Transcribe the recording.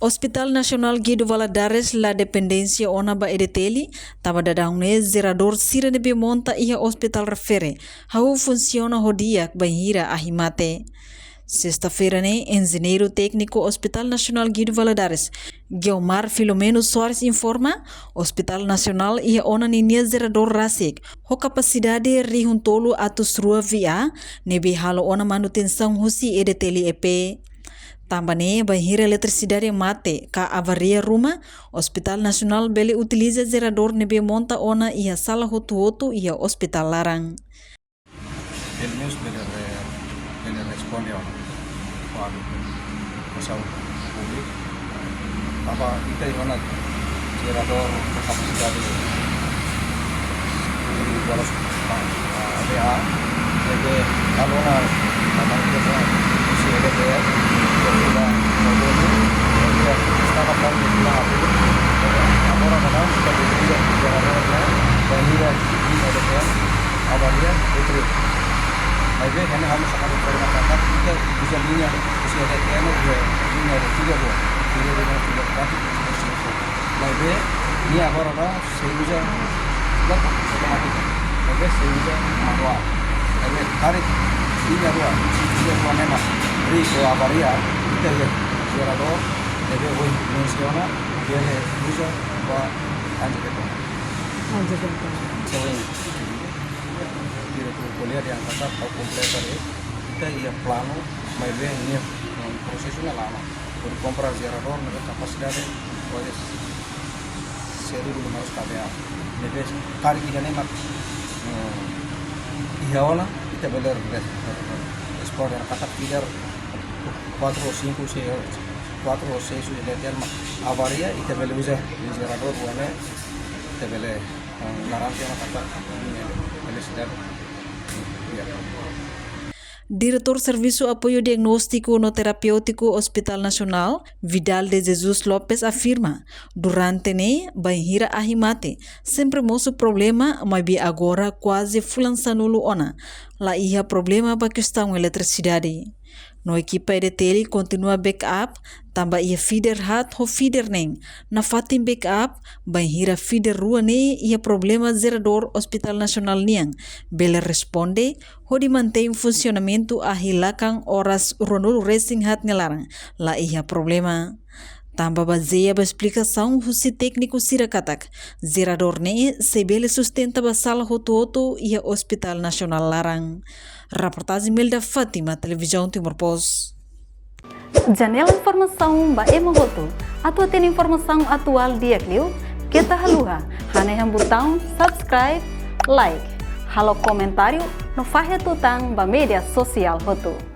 Hospital Nasional Guido Valadares la dependência ona ba edeteli taba dadangune zerador sira nebe monta ia hospital refere hau funciona hodia banhira ahimate. Sexta-feira, engenheiro técnico Hospital Nacional Guido Valadares, Guilmar Filomeno Soares informa, Hospital Nacional ia ona ninia zerador rasik, ho capacidade rihuntolo atus rua via, nebe halo ona manutenção husi edeteli EP. Também banhira eletricidade mate, ka avaria rumah, Hospital Nasional bele utiliza zerador nebe monta ona ia sala hotu-hotu ia hospital larang. El news bele responde ao pessoal público. Apa kita yang mana zerador kapasitas 200 VA, jadi kalau nama kita si EDPR sudah kemudian startup dan bilang orang kadang sudah bekerja di Jakarta dan dia di EDPR awalnya itu. Tapi karena kami sangat bermanfaat kita bisa lihat si EDPR juga lihat tiga buah tapi ini orang saya bisa sudah otomatis tapi saya bisa manual tapi tarik tiga buah memang beri ke avaria kita ya zerador jadi funciona dia bisa buat anjir selain direktur kuliah diangkat atau komputer kita ya plano maybe ini prosesnya lama untuk comprar zerador dengan kapasitas oleh 1.500 kVA jadi kali kita nemat ihawala kita beler ekspor yang kata tidak 4 o 5 sudah lihat avaria kita beli usah di zerador buahnya kita beli garansi yang kata beli sedang Diretor Serviço Apoio Diagnóstico no Terapêutico Hospital Nacional, Vidal de Jesus Lopes afirma, durante banhira ahimate, sempre moço problema, mas agora quase fulançanulo ona, lá ia problema para questão eletricidade. No equipa EDTL continua backup, tamba ia feeder hat ho feeder na fatin backup, banhira feeder rua ia problema zerador Hospital Nacional niang, bela responde, ho di mantém funcionamento ahilakan horas ronul racing hat ngelarang, la ia problema. Tamba baseia ba explicação husi técnico sirakatak, zerador sebele sustenta ba sala hoto ia Hospital Nacional larang. Reportagem Melda Fátima, Televisão Timor Post. Janela informação ba Emohoto. Atua tem informação atual dia Clio. Kita haluha, haneham botão subscribe, like, halo comentário no fahe tutang ba media sosial Hoto.